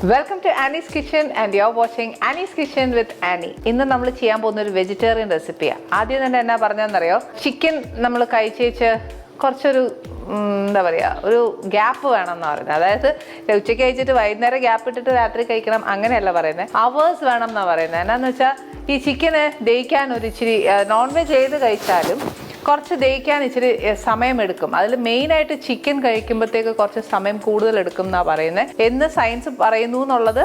Welcome to Annie's Kitchen and you are watching Annie's Kitchen with Annie. ഇന്ന് നമ്മൾ ചെയ്യാൻ പോകുന്ന ഒരു വെജിറ്റേറിയൻ റെസിപ്പിയാണ്. ആദ്യം തന്നെ എന്നാ പറഞ്ഞതെന്നറിയോ, ചിക്കൻ നമ്മൾ കഴിച്ചേച്ച് കുറച്ചൊരു എന്താ പറയുക, ഒരു ഗ്യാപ്പ് വേണമെന്നാണ് പറയുന്നത്. അതായത് ഉച്ചയ്ക്ക് കഴിച്ചിട്ട് വൈകുന്നേരം ഗ്യാപ്പ് ഇട്ടിട്ട് രാത്രി കഴിക്കണം അങ്ങനെയല്ല പറയുന്നത്, അവേഴ്സ് വേണം എന്നാണ് പറയുന്നത്. എന്നാന്ന് വെച്ചാൽ ഈ ചിക്കന് ദഹിക്കാൻ ഒരു ഇച്ചിരി നോൺ വെജ് ചെയ്ത് കഴിച്ചാലും കുറച്ച് ദഹിക്കാൻ ഇച്ചിരി സമയമെടുക്കും. അതിൽ മെയിനായിട്ട് ചിക്കൻ കഴിക്കുമ്പോഴത്തേക്ക് കുറച്ച് സമയം കൂടുതൽ എടുക്കും എന്നാണ് പറയുന്നത് എന്ന് സയൻസ് പറയുന്നു എന്നുള്ളത്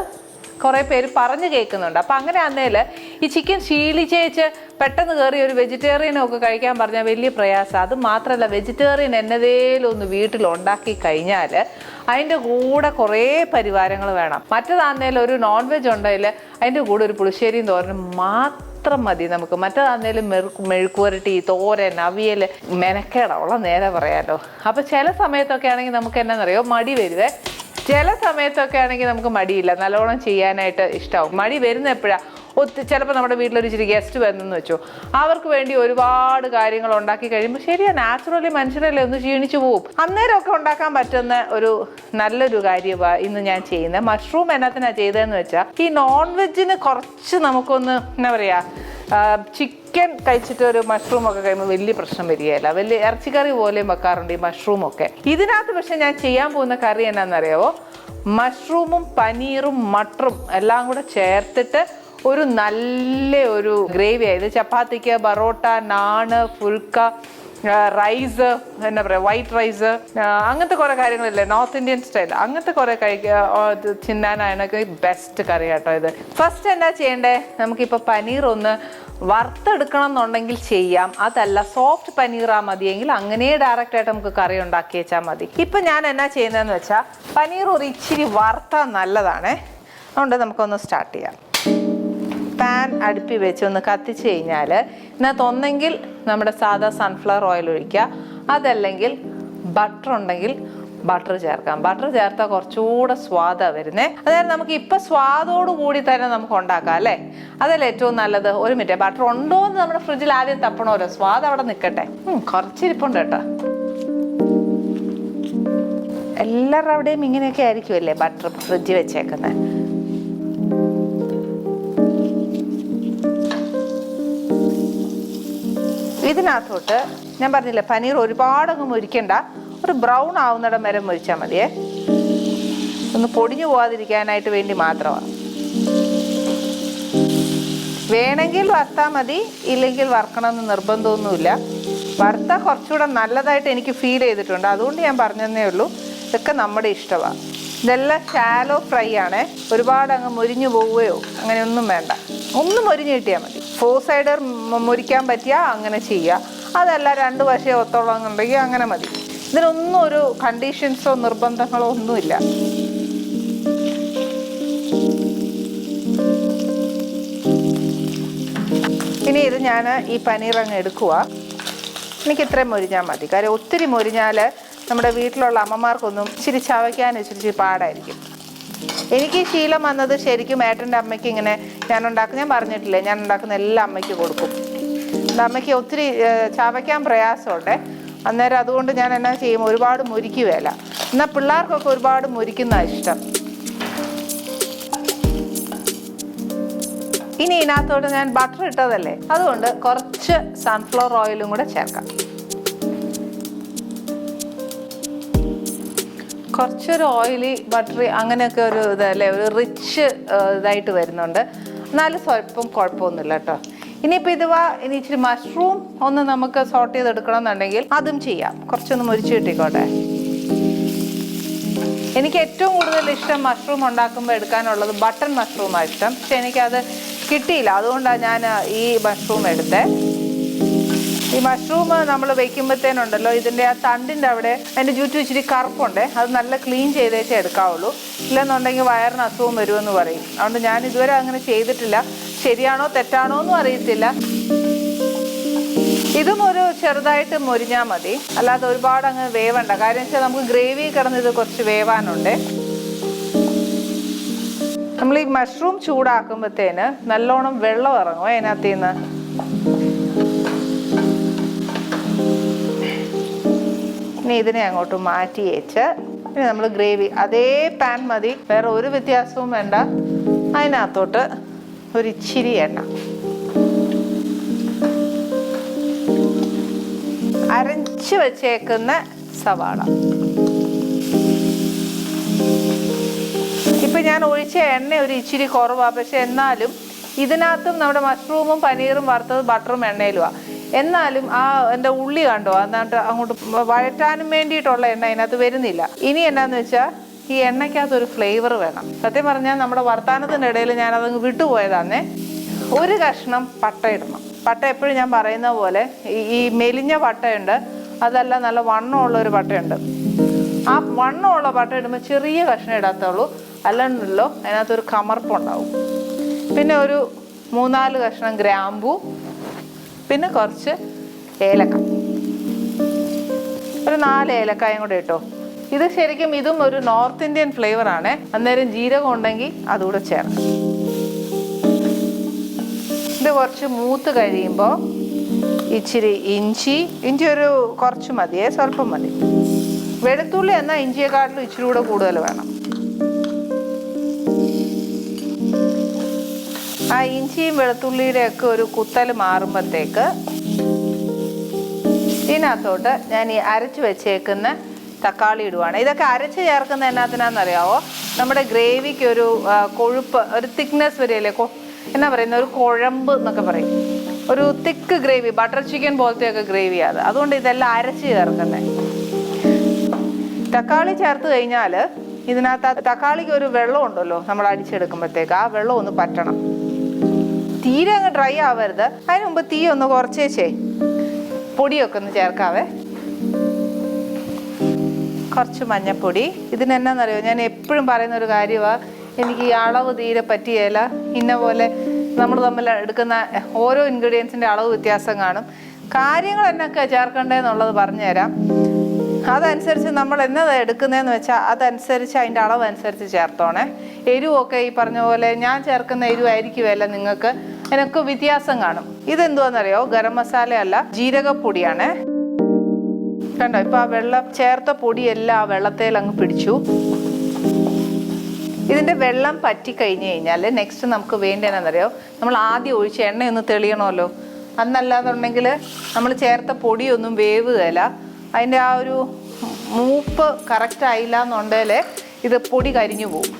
കുറേ പേര് പറഞ്ഞു കേൾക്കുന്നുണ്ട്. അപ്പം അങ്ങനെ ആണെങ്കിൽ ഈ ചിക്കൻ ശീലിച്ചേച്ച് പെട്ടെന്ന് കയറി ഒരു വെജിറ്റേറിയനൊക്കെ കഴിക്കാൻ പറഞ്ഞാൽ വലിയ പ്രയാസം. അത് മാത്രമല്ല, വെജിറ്റേറിയൻ എന്നതേലും ഒന്ന് വീട്ടിലുണ്ടാക്കി കഴിഞ്ഞാൽ അതിൻ്റെ കൂടെ കുറേ പരിവാരങ്ങൾ വേണം. മറ്റേതാന്നേലും ഒരു നോൺ വെജ് ഉണ്ടെങ്കിൽ അതിൻ്റെ കൂടെ ഒരു പുളിശ്ശേരിയും തോരനും മാത്രം മതി നമുക്ക്. മറ്റേതാന്നേലും മെഴുക്കുവരട്ടി, തോരൻ, അവിയൽ, മെനക്കേടമുള്ള നേരെ പറയാമല്ലോ. അപ്പോൾ ചില സമയത്തൊക്കെ ആണെങ്കിൽ നമുക്ക് എന്നാന്നറിയോ, മടി വരുവേ. ചില സമയത്തൊക്കെ ആണെങ്കിൽ നമുക്ക് മടിയില്ല, നല്ലോണം ചെയ്യാനായിട്ട് ഇഷ്ടമാവും. മടി വരുന്ന എപ്പോഴാണ്, ചിലപ്പോൾ നമ്മുടെ വീട്ടിലൊരു ഇച്ചിരി ഗസ്റ്റ് വന്നെന്ന് വെച്ചോ, അവർക്ക് വേണ്ടി ഒരുപാട് കാര്യങ്ങൾ ഉണ്ടാക്കി കഴിയുമ്പോൾ ശരിയാണ്, നാച്ചുറലി മനുഷ്യരല്ലേ ഒന്ന് ക്ഷീണിച്ചു പോവും. അന്നേരമൊക്കെ ഉണ്ടാക്കാൻ പറ്റുന്ന ഒരു നല്ലൊരു കാര്യമാണ് ഇന്ന് ഞാൻ ചെയ്യുന്നത്. മഷ്റൂം എന്നത്തിനാണ് ചെയ്തതെന്ന് വെച്ചാൽ, ഈ നോൺ വെജിന് കുറച്ച് നമുക്കൊന്ന് എന്താ പറയുക, ചിക്കൻ കഴിച്ചിട്ട് ഒരു മഷ്റൂം ഒക്കെ കഴിയുമ്പോൾ വലിയ പ്രശ്നം വരികയില്ല. വലിയ ഇറച്ചിക്കറി പോലെയും വെക്കാറുണ്ട് ഈ മഷ്റൂമൊക്കെ. ഇതിനകത്ത് പക്ഷെ ഞാൻ ചെയ്യാൻ പോകുന്ന കറി എന്നാണെന്നറിയാവോ, മഷ്റൂമും പനീറും മട്ടറും എല്ലാം കൂടെ ചേർത്തിട്ട് ഒരു നല്ല ഒരു ഗ്രേവി ആയത്. ചപ്പാത്തിക്ക്, ബറോട്ട, നാണ്, ഫുൽക്ക, റൈസ്, എന്താ പറയുക, വൈറ്റ് റൈസ്, അങ്ങനത്തെ കുറേ കാര്യങ്ങളില്ലേ, നോർത്ത് ഇന്ത്യൻ സ്റ്റൈൽ, അങ്ങനത്തെ കുറേ ചിന്നാനായണൊക്കെ ബെസ്റ്റ് കറി കേട്ടോ ഇത്. ഫസ്റ്റ് എന്നാ ചെയ്യണ്ടേ, നമുക്കിപ്പോൾ പനീർ ഒന്ന് വറുത്തെടുക്കണം എന്നുണ്ടെങ്കിൽ ചെയ്യാം. അതല്ല സോഫ്റ്റ് പനീറാ മതിയെങ്കിൽ അങ്ങനെ ഡയറക്റ്റായിട്ട് നമുക്ക് കറി ഉണ്ടാക്കി വെച്ചാൽ മതി. ഇപ്പം ഞാൻ എന്നാ ചെയ്യുന്നതെന്ന് വെച്ചാൽ, പനീർ ഒരു ഇച്ചിരി വറുത്താൽ നല്ലതാണേ. അതുകൊണ്ട് നമുക്കൊന്ന് സ്റ്റാർട്ട് ചെയ്യാം. പാൻ അടുപ്പി വെച്ച് ഒന്ന് കത്തിച്ച് കഴിഞ്ഞാൽ ഇതിനകത്ത് ഒന്നെങ്കിൽ നമ്മുടെ സാധാ സൺഫ്ലവർ ഓയിൽ ഒഴിക്കുക, അതല്ലെങ്കിൽ ബട്ടർ ഉണ്ടെങ്കിൽ ബട്ടർ ചേർക്കാം. ബട്ടർ ചേർത്താൽ കുറച്ചുകൂടെ സ്വാദാണ് വരുന്നത്. അതായത് നമുക്ക് ഇപ്പം സ്വാദോടു കൂടി തന്നെ നമുക്ക് ഉണ്ടാക്കാം അല്ലേ, അതല്ലേ ഏറ്റവും നല്ലത്. ഒരു മിനിറ്റ്, ബട്ടർ ഉണ്ടോ എന്ന് നമ്മുടെ ഫ്രിഡ്ജിൽ ആദ്യം തപ്പണമല്ലോ, സ്വാദ് അവിടെ നിൽക്കട്ടെ. കുറച്ചിരിപ്പുണ്ട് കേട്ടോ. എല്ലാവരുടെ അവിടെയും ഇങ്ങനെയൊക്കെ ആയിരിക്കുമല്ലേ ബട്ടർ ഫ്രിഡ്ജിൽ വെച്ചേക്കുന്നത്. ഇതിനകത്തോട്ട് ഞാൻ പറഞ്ഞില്ലേ, പനീർ ഒരുപാടങ്ങ് മുരിക്കണ്ട, ഒരു ബ്രൗൺ ആവുന്നിടം വരെ മുരിച്ചാൽ മതിയേ. ഒന്ന് പൊടിഞ്ഞു പോകാതിരിക്കാനായിട്ട് വേണ്ടി മാത്രമാണ്. വേണമെങ്കിൽ വറുത്താൽ മതി, ഇല്ലെങ്കിൽ വറുക്കണമെന്ന് നിർബന്ധമൊന്നുമില്ല. വറുത്താൽ കുറച്ചുകൂടെ നല്ലതായിട്ട് എനിക്ക് ഫീൽ ചെയ്തിട്ടുണ്ട്, അതുകൊണ്ട് ഞാൻ പറഞ്ഞതേ ഉള്ളൂ. ഇതൊക്കെ നമ്മുടെ ഇഷ്ടമാണ്. ഇതെല്ലാം ഷാലോ ഫ്രൈ ആണേ, ഒരുപാട് അങ്ങ് മുരിഞ്ഞു പോവുകയോ അങ്ങനെയൊന്നും വേണ്ട. ഒന്ന് മുരിഞ്ഞ് കിട്ടിയാൽ മതി. 4 സൈഡർ മുരിക്കാൻ പറ്റിയാൽ അങ്ങനെ ചെയ്യുക, അതല്ല 2 വശം ഒത്തോളം എന്നുണ്ടെങ്കിൽ അങ്ങനെ മതി. ഇതിനൊന്നും ഒരു കണ്ടീഷൻസോ നിർബന്ധങ്ങളോ ഒന്നുമില്ല. ഇനി ഇത് ഞാൻ ഈ പനീർ അങ്ങ് എടുക്കുക. എനിക്ക് ഇത്രയും മൊരിഞ്ഞാൽ മതി. കാര്യം ഒത്തിരി മൊരിഞ്ഞാൽ നമ്മുടെ വീട്ടിലുള്ള അമ്മമാർക്കൊന്നും ഇച്ചിരി ചവയ്ക്കാൻ ഇച്ചിരി പാടായിരിക്കും. എനിക്ക് ശീലം വന്നത് ശരിക്കും ഏട്ടൻ്റെ അമ്മയ്ക്ക് ഇങ്ങനെ ഞാൻ പറഞ്ഞിട്ടില്ലേ, ഞാൻ ഉണ്ടാക്കുന്ന എല്ലാ അമ്മയ്ക്ക് കൊടുക്കും. അമ്മയ്ക്ക് ഒത്തിരി ചവയ്ക്കാൻ പ്രയാസമുണ്ട്. അന്നേരം അതുകൊണ്ട് ഞാൻ എന്നാ ചെയ്യും, ഒരുപാട് മുരിക്കുകയില്ല. എന്നാൽ പിള്ളേർക്കൊക്കെ ഒരുപാട് മുരിക്കുന്നതാണ് ഇഷ്ടം. ഇനി ഇതിനകത്തോട്ട് ഞാൻ ബട്ടർ ഇട്ടതല്ലേ, അതുകൊണ്ട് കുറച്ച് സൺഫ്ലവർ ഓയിലും കൂടെ ചേർക്കാം. കുറച്ചൊരു ഓയിലി ബട്ടറി അങ്ങനെയൊക്കെ ഒരു ഇതല്ലേ, ഒരു റിച്ച് ഇതായിട്ട് വരുന്നുണ്ട്. എന്നാലും സ്വല്പം കുഴപ്പമൊന്നുമില്ല കേട്ടോ. ഇനിയിപ്പോൾ ഇനി ഇച്ചിരി മഷ്റൂം ഒന്ന് നമുക്ക് സോട്ട് ചെയ്തെടുക്കണം എന്നുണ്ടെങ്കിൽ അതും ചെയ്യാം. കുറച്ചൊന്ന് മുരിച്ച് കിട്ടിക്കോട്ടെ. എനിക്ക് ഏറ്റവും കൂടുതൽ ഇഷ്ടം മഷ്റൂം ഉണ്ടാക്കുമ്പോൾ എടുക്കാനുള്ളത് ബട്ടൺ മഷ്റൂമാണ് ഇഷ്ടം. പക്ഷെ എനിക്കത് കിട്ടിയില്ല, അതുകൊണ്ടാണ് ഞാൻ ഈ മഷ്റൂം എടുത്തത്. ഈ മഷ്റൂം നമ്മൾ വെക്കുമ്പോഴത്തേനുണ്ടല്ലോ, ഇതിൻ്റെ ആ തണ്ടിൻ്റെ അവിടെ അതിൻ്റെ ചുറ്റും ഇച്ചിരി കറുപ്പുണ്ട്, അത് നല്ല ക്ലീൻ ചെയ്തേച്ചേ എടുക്കാവുള്ളൂ. ഇല്ലെന്നുണ്ടെങ്കിൽ വയറിന് അസുഖം വരുമെന്ന് പറയും. അതുകൊണ്ട് ഞാൻ ഇതുവരെ അങ്ങനെ ചെയ്തിട്ടില്ല. ശരിയാണോ തെറ്റാണോ എന്നും അറിയത്തില്ല. ഇതും ഒരു ചെറുതായിട്ട് മൊരിഞ്ഞാൽ മതി, അല്ലാതെ ഒരുപാട് അങ്ങ് വേവണ്ട. കാര്യം വെച്ചാൽ നമുക്ക് ഗ്രേവി കിടന്ന് ഇത് കുറച്ച് വേവാനുണ്ട്. നമ്മൾ ഈ മഷ്റൂം ചൂടാക്കുമ്പോഴത്തേന് നല്ലോണം വെള്ളം ഇറങ്ങും അതിനകത്ത് നിന്ന്. ഇനി ഇതിനെ അങ്ങോട്ട് മാറ്റി വെച്ച് ഇനി നമ്മൾ ഗ്രേവി അതേ പാൻ മതി, വേറെ ഒരു വ്യത്യാസവും വേണ്ട. അതിനകത്തോട്ട് ഒരു ഇച്ചിരി എണ്ണ, അരച്ച് വെച്ചേക്കുന്ന സവാള. ഇപ്പം ഞാൻ ഒഴിച്ച എണ്ണ ഒരു ഇച്ചിരി കുറവാണ്, പക്ഷെ എന്നാലും ഇതിനകത്തും നമ്മുടെ മഷ്റൂമും പനീറും വറുത്തത് ബട്ടറും എണ്ണയിലുമാണ്. എന്നാലും എൻ്റെ ഉള്ളി കണ്ടോ, എന്നിട്ട് അങ്ങോട്ട് വഴറ്റാനും വേണ്ടിയിട്ടുള്ള എണ്ണ അതിനകത്ത് വരുന്നില്ല. ഇനി എന്നാന്ന് വെച്ചാൽ ഈ എണ്ണയ്ക്കകത്ത് ഒരു ഫ്ലേവർ വേണം. സത്യം പറഞ്ഞാൽ നമ്മുടെ വർത്താനത്തിൻ്റെ ഇടയിൽ ഞാനതങ്ങ് വിട്ടുപോയതാന്നേ. ഒരു കഷ്ണം പട്ട ഇടണം. പട്ട എപ്പോഴും ഞാൻ പറയുന്ന പോലെ ഈ മെലിഞ്ഞ പട്ടയുണ്ട്, അതല്ല നല്ല വണ്ണമുള്ള ഒരു പട്ടയുണ്ട്. ആ വണ്ണമുള്ള പട്ട ഇടുമ്പോൾ ചെറിയ കഷ്ണം ഇടാത്തുള്ളൂ, അല്ലല്ലോ അതിനകത്തൊരു കമർപ്പുണ്ടാവും. പിന്നെ ഒരു 3-4 കഷ്ണം ഗ്രാമ്പൂ, പിന്നെ കുറച്ച് ഏലക്ക, ഒരു 4 ഏലക്കായും കൂടെ ഇട്ടോ. ഇത് ശരിക്കും ഇതും ഒരു നോർത്ത് ഇന്ത്യൻ ഫ്ലേവറാണ്. അന്നേരം ജീരകം ഉണ്ടെങ്കിൽ അതുകൂടെ ചേർക്കാം. ഇത് കുറച്ച് മൂത്ത് കഴിയുമ്പോൾ ഇച്ചിരി ഇഞ്ചി ഒരു കുറച്ച് മതിയേ, സ്വല്പം മതി. വെളുത്തുള്ളി എന്നാൽ ഇഞ്ചിയെക്കാട്ടിലും ഇച്ചിരി കൂടെ കൂടുതൽ വേണം. ആ ഇഞ്ചിയും വെളുത്തുള്ളിയുടെയൊക്കെ ഒരു കുത്തൽ മാറുമ്പോഴത്തേക്ക് ഇതിനകത്തോട്ട് ഞാൻ ഈ അരച്ച് വെച്ചേക്കുന്ന തക്കാളി ഇടുവാണ്. ഇതൊക്കെ അരച്ച് ചേർക്കുന്ന എന്നാത്തിനാണെന്നറിയാവോ, നമ്മുടെ ഗ്രേവിക്ക് ഒരു കൊഴുപ്പ്, ഒരു തിക്നെസ് വരികയല്ലേ, എന്നാ പറയുന്ന ഒരു കുഴമ്പ് എന്നൊക്കെ പറയും. ഒരു തിക്ക് ഗ്രേവി, ബട്ടർ ചിക്കൻ പോലത്തെയൊക്കെ ഗ്രേവിയാണ് അത്. അതുകൊണ്ട് ഇതെല്ലാം അരച്ച് ചേർക്കുന്നത്. തക്കാളി ചേർത്ത് കഴിഞ്ഞാൽ ഇതിനകത്ത് തക്കാളിക്ക് ഒരു വെള്ളം ഉണ്ടല്ലോ നമ്മൾ അടിച്ചെടുക്കുമ്പോഴത്തേക്ക്, ആ വെള്ളം ഒന്ന് പറ്റണം. തീരെ അങ്ങ് ഡ്രൈ ആവരുത്. അതിന് മുമ്പ് തീ ഒന്ന് കുറച്ചേച്ചേ പൊടിയൊക്കെ ഒന്ന് ചേർക്കാവേ. കുറച്ച് മഞ്ഞപ്പൊടി. ഇതിനെന്നാന്നറിയോ, ഞാൻ എപ്പോഴും പറയുന്ന ഒരു കാര്യമാണ്, എനിക്ക് ഈ അളവ് തീരെ പറ്റിയല്ല. ഇന്ന പോലെ നമ്മൾ തമ്മിൽ എടുക്കുന്ന ഓരോ ഇൻഗ്രീഡിയൻസിൻ്റെ അളവ് വ്യത്യാസം കാണും. കാര്യങ്ങൾ എന്നൊക്കെ ചേർക്കേണ്ടതെന്നുള്ളത് പറഞ്ഞു തരാം. അതനുസരിച്ച് നമ്മൾ എന്നതാ എടുക്കുന്നതെന്ന് വെച്ചാൽ അതനുസരിച്ച് അതിൻ്റെ അളവ് അനുസരിച്ച് ചേർത്തോണേ. എരിവൊക്കെ ഈ പറഞ്ഞ പോലെ ഞാൻ ചേർക്കുന്ന എരിവായിരിക്കുമല്ല നിങ്ങൾക്ക്, എനിക്ക് വ്യത്യാസം കാണും. ഇതെന്തുവാന്നറിയോ, ഗരം മസാല അല്ല, ജീരകപ്പൊടിയാണ്. കണ്ടോ, ഇപ്പം ആ വെള്ളം ചേർത്ത പൊടിയെല്ലാം ആ വെള്ളത്തിൽ അങ്ങ് പിടിച്ചു. ഇതിൻ്റെ വെള്ളം പറ്റി കഴിഞ്ഞ് കഴിഞ്ഞാൽ നെക്സ്റ്റ് നമുക്ക് വേണ്ടതെന്നറിയോ, നമ്മൾ ആദ്യം ഒഴിച്ച എണ്ണയൊന്ന് തെളിയണമല്ലോ. അന്നല്ലാന്നുണ്ടെങ്കിൽ നമ്മൾ ചേർത്ത പൊടിയൊന്നും വേവുകയില്ല. അതിൻ്റെ ആ ഒരു മൂപ്പ് കറക്റ്റ് ആയില്ല എന്നുണ്ടെങ്കിൽ ഇത് പൊടി കരിഞ്ഞു പോകും.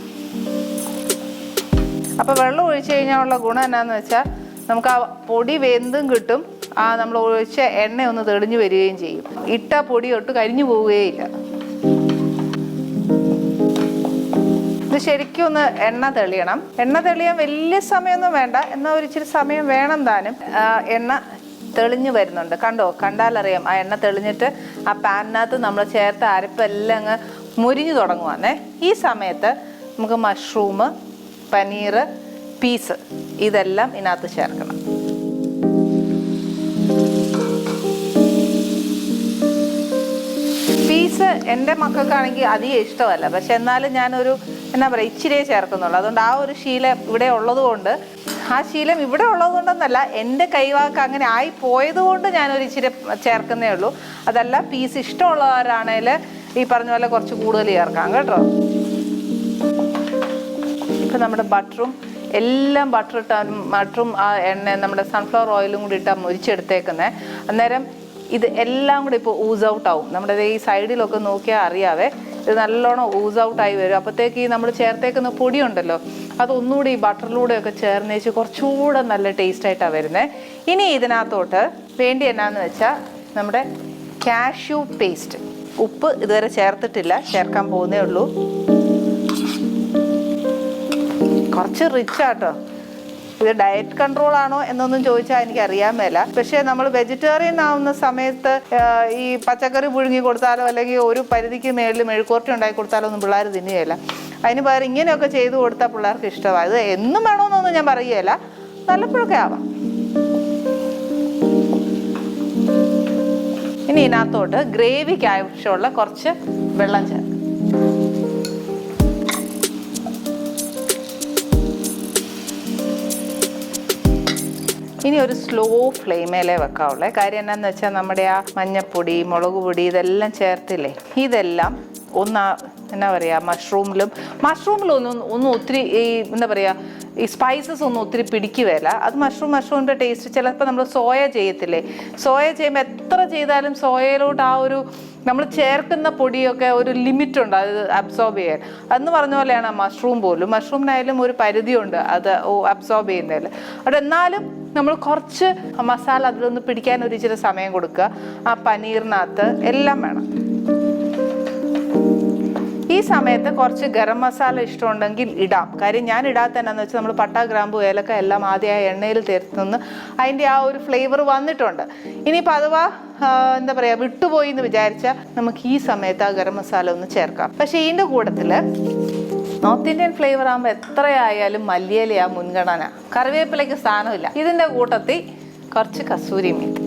അപ്പോൾ വെള്ളം ഒഴിച്ച് കഴിഞ്ഞാൽ ഉള്ള ഗുണം എന്നാന്ന് വെച്ചാൽ നമുക്ക് ആ പൊടി വെന്തും കിട്ടും, ആ നമ്മൾ ഒഴിച്ച എണ്ണ ഒന്ന് തെളിഞ്ഞു വരികയും ചെയ്യും. ഇട്ട പൊടി ഒട്ട് കരിഞ്ഞു പോവുകയില്ല. ഇത് ശരിക്കും ഒന്ന് എണ്ണ തെളിയണം. എണ്ണ തെളിയാൻ വലിയ സമയമൊന്നും വേണ്ട, എന്നാൽ ഒരു ഇച്ചിരി സമയം വേണം താനും. എണ്ണ തെളിഞ്ഞു വരുന്നുണ്ട്, കണ്ടോ, കണ്ടാലറിയാം. ആ എണ്ണ തെളിഞ്ഞിട്ട് ആ പാനിനകത്ത് നമ്മൾ ചേർത്ത അരപ്പെല്ലാം അങ്ങ് മുരിഞ്ഞു തുടങ്ങുവാന്നേ. ഈ സമയത്ത് നമുക്ക് മഷ്റൂം, പനീർ, പീസ് ഇതെല്ലാം ഇതിനകത്ത് ചേർക്കണം. പീസ് എൻ്റെ മക്കൾക്കാണെങ്കിൽ അധികം ഇഷ്ടമല്ല, പക്ഷെ എന്നാലും ഞാനൊരു എന്നാ പറയുക ഇച്ചിരിയേ ചേർക്കുന്നുള്ളൂ. അതുകൊണ്ട് ആ ഒരു ശീലം ഇവിടെ ഉള്ളത് കൊണ്ട്, ആ ശീലം ഇവിടെ ഉള്ളത് കൊണ്ടൊന്നല്ല, എൻ്റെ കൈവാക്ക് അങ്ങനെ ആയി പോയത് കൊണ്ട് ഞാനൊരു ഇച്ചിരി ചേർക്കുന്നേ ഉള്ളൂ. അതല്ല, പീസ് ഇഷ്ടമുള്ളവരാണെങ്കിൽ ഈ പറഞ്ഞ പോലെ കുറച്ച് കൂടുതൽ ചേർക്കാം കേട്ടോ. ഇപ്പം നമ്മുടെ ബട്ടറും എല്ലാം ബട്ടറും ആ എണ്ണ നമ്മുടെ സൺഫ്ലവർ ഓയിലും കൂടി ഇട്ടാൽ മുരിച്ചെടുത്തേക്കുന്നത്. അന്നേരം ഇത് എല്ലാം കൂടി ഇപ്പോൾ ഊസ് ഔട്ട് ആവും. നമ്മുടെ ഈ സൈഡിലൊക്കെ നോക്കിയാൽ അറിയാവേ, ഇത് നല്ലോണം ഊസ് ഔട്ടായി വരും. അപ്പോഴത്തേക്ക് ഈ നമ്മൾ ചേർത്തേക്കുന്ന പൊടിയുണ്ടല്ലോ, അതൊന്നുകൂടി ഈ ബട്ടറിലൂടെയൊക്കെ ചേർന്നേച്ച് കുറച്ചുകൂടെ നല്ല ടേസ്റ്റായിട്ടാണ് വരുന്നത്. ഇനി ഇതിനകത്തോട്ട് വേണ്ടി എന്നാന്ന് വെച്ചാൽ നമ്മുടെ കാഷ്യൂ പേസ്റ്റ്. ഉപ്പ് ഇതുവരെ ചേർത്തിട്ടില്ല, ചേർക്കാൻ പോകുന്നേ ഉള്ളൂ. കുറച്ച് റിച്ചാട്ടോ. ഇത് ഡയറ്റ് കൺട്രോൾ ആണോ എന്നൊന്നും ചോദിച്ചാൽ എനിക്ക് അറിയാൻ മേല. പക്ഷേ നമ്മൾ വെജിറ്റേറിയൻ ആവുന്ന സമയത്ത് ഈ പച്ചക്കറി പുഴുങ്ങി കൊടുത്താലോ അല്ലെങ്കിൽ ഒരു പരിധിക്ക് മേളിൽ മെഴുക്കുവരട്ടി ഉണ്ടാക്കി കൊടുത്താലോ ഒന്നും പിള്ളേർ തിന്നുകയില്ല. അതിന് പകരം ഇങ്ങനെയൊക്കെ ചെയ്ത് കൊടുത്താൽ പിള്ളേർക്ക് ഇഷ്ടമാണ്. ഇത് എന്നും വേണമെന്നൊന്നും ഞാൻ പറയുകയില്ല, വല്ലപ്പോഴൊക്കെ ആവാം. ഇനി ഇതിനകത്തോട്ട് ഗ്രേവിക്ക് ആവശ്യമുള്ള കുറച്ച് വെള്ളം ചേർക്കാം. ഇനി ഒരു സ്ലോ ഫ്ലെയിമേലേ വെക്കാവുള്ളേ. കാര്യം എന്നാന്ന് വെച്ചാൽ നമ്മുടെ ആ മഞ്ഞപ്പൊടി, മുളക് പൊടി ഇതെല്ലാം ചേർത്തില്ലേ, ഇതെല്ലാം ഒന്ന് എന്നാ പറയുക മഷ്റൂമിലൊന്നും ഒത്തിരി ഈ എന്താ പറയുക ഈ സ്പൈസസ് ഒന്നും ഒത്തിരി പിടിക്കുകയില്ല. അത് മഷ്റൂമിൻ്റെ ടേസ്റ്റ്. ചിലപ്പോൾ നമ്മൾ സോയ ചെയ്യത്തില്ലേ, സോയ ചെയ്യുമ്പോൾ എത്ര ചെയ്താലും സോയയിലോട്ട് ആ ഒരു നമ്മൾ ചേർക്കുന്ന പൊടിയൊക്കെ ഒരു ലിമിറ്റുണ്ട് അത് അബ്സോർബ് ചെയ്യാൻ. അതെന്ന് പറഞ്ഞ പോലെയാണ് മഷ്റൂം പോലും. മഷ്റൂമിനായാലും ഒരു പരിധിയുണ്ട് അത് അബ്സോർബ് ചെയ്യുന്നതിൽ. അവിടെ എന്നാലും നമ്മൾ കുറച്ച് മസാല അതിലൊന്ന് പിടിക്കാൻ ഒരു ഇച്ചിരി സമയം കൊടുക്കുക. ആ പനീറിനകത്ത് എല്ലാം വേണം. ഈ സമയത്ത് കുറച്ച് ഗരം മസാല ഇഷ്ടമുണ്ടെങ്കിൽ ഇടാം. കാര്യം ഞാൻ ഇടാത്ത എന്നാന്ന് വെച്ചാൽ നമ്മൾ പട്ട, ഗ്രാമ്പു, ഏലക്ക എല്ലാം ആദ്യം ആ എണ്ണയിൽ തീർത്തുനിന്ന് അതിൻ്റെ ആ ഒരു ഫ്ലേവർ വന്നിട്ടുണ്ട്. ഇനിയിപ്പോൾ അഥവാ എന്താ പറയുക വിട്ടുപോയി എന്ന് വിചാരിച്ചാൽ നമുക്ക് ഈ സമയത്ത് ആ ഗരം മസാല ഒന്ന് ചേർക്കാം. പക്ഷേ ഇതിൻ്റെ കൂട്ടത്തിൽ നോർത്ത് ഇന്ത്യൻ ഫ്ലേവർ ആകുമ്പോൾ എത്രയായാലും മല്ലിയിലയാ മുൻഗണന. കറിവേപ്പിലയ്ക്ക് സ്ഥാനമില്ല. ഇതിൻ്റെ കൂട്ടത്തിൽ കുറച്ച് കസൂരി മേത്തി.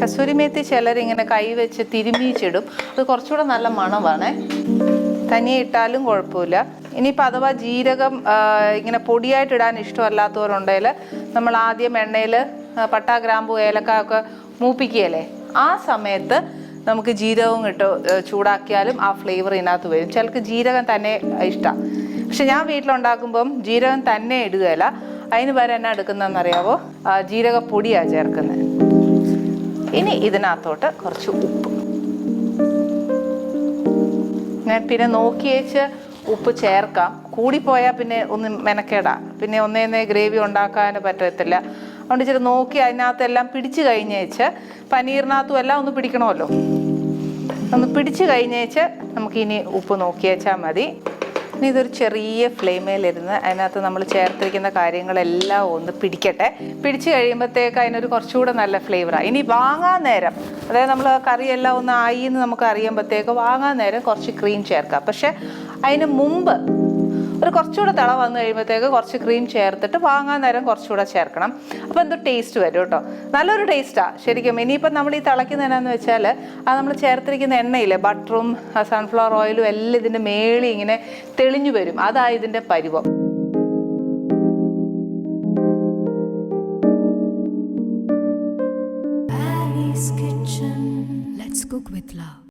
കസൂരി മേത്തി ചിലരിങ്ങനെ കൈ വെച്ച് തിരുമ്മിച്ചിടും. അത് കുറച്ചുകൂടെ നല്ല മണമാണ്. തനിയെ ഇട്ടാലും കുഴപ്പമില്ല. ഇനിയിപ്പോൾ അഥവാ ജീരകം ഇങ്ങനെ പൊടിയായിട്ട് ഇടാൻ ഇഷ്ടമല്ലാത്തവരുണ്ടെങ്കിൽ നമ്മൾ ആദ്യം എണ്ണയിൽ പട്ട, ഗ്രാമ്പു, ഏലക്ക ഒക്കെ മൂപ്പിക്കുകയല്ലേ, ആ സമയത്ത് നമുക്ക് ജീരകവും ഇട്ട് ചൂടാക്കിയാലും ആ ഫ്ലേവർ ഇതിനകത്ത് വരും. ചിലർക്ക് ജീരകം തന്നെ ഇഷ്ടമാണ്. പക്ഷെ ഞാൻ വീട്ടിലുണ്ടാക്കുമ്പം ജീരകം തന്നെ ഇടുകയില്ല. അതിന് പകരം എന്നാ എടുക്കുന്നതെന്നറിയാവോ, ജീരകപ്പൊടിയാണ് ചേർക്കുന്നത്. ഇനി ഇതിനകത്തോട്ട് കുറച്ച് ഉപ്പ്. ഞാൻ പിന്നെ നോക്കിയേച്ച് ഉപ്പ് ചേർക്കാം. കൂടിപ്പോയാൽ പിന്നെ ഒന്ന് മെനക്കേടാം. പിന്നെ ഒന്നേന്നേ ഗ്രേവി ഉണ്ടാക്കാൻ പറ്റത്തില്ല. അതുകൊണ്ട് ഇച്ചിരി നോക്കി അതിനകത്തെല്ലാം പിടിച്ച് കഴിഞ്ഞേച്ച്, പനീറിനകത്തും എല്ലാം ഒന്ന് പിടിക്കണമല്ലോ, ഒന്ന് പിടിച്ച് കഴിഞ്ഞേച്ച് നമുക്കിനി ഉപ്പ് നോക്കിയേച്ചാൽ മതി. ഇനി ഇതൊരു ചെറിയ ഫ്ലെയിമേലിരുന്ന് അതിനകത്ത് നമ്മൾ ചേർത്തിരിക്കുന്ന കാര്യങ്ങളെല്ലാം ഒന്ന് പിടിക്കട്ടെ. പിടിച്ച് കഴിയുമ്പോഴത്തേക്ക് അതിനൊരു കുറച്ചുകൂടെ നല്ല ഫ്ലേവറാണ്. ഇനി വാങ്ങാൻ നേരം, അതായത് നമ്മൾ കറിയെല്ലാം ഒന്ന് ആയി എന്ന് നമുക്ക് അറിയുമ്പോഴത്തേക്ക് വാങ്ങാൻ നേരം കുറച്ച് ക്രീം ചേർക്കാം. പക്ഷെ അതിന് മുമ്പ് ഒരു കുറച്ചുകൂടെ തിള വന്നു കഴിയുമ്പോഴത്തേക്ക് കുറച്ച് ക്രീം ചേർത്തിട്ട് വാങ്ങാൻ നേരം കുറച്ചുകൂടെ ചേർക്കണം. അപ്പോൾ എന്തോ ടേസ്റ്റ് വരും കേട്ടോ, നല്ലൊരു ടേസ്റ്റാണ് ശരിക്കും. ഇനിയിപ്പം നമ്മൾ ഈ തിളയ്ക്കുന്നതിനാന്ന് വെച്ചാൽ അത് നമ്മൾ ചേർത്തിരിക്കുന്ന എണ്ണയില്ലേ, ബട്ടറും സൺഫ്ലവർ ഓയിലും എല്ലാം ഇതിൻ്റെ മേളിൽ ഇങ്ങനെ തെളിഞ്ഞു വരും. അതാ ഇതിൻ്റെ പരുവം. Annie's Kitchen. Let's cook with love.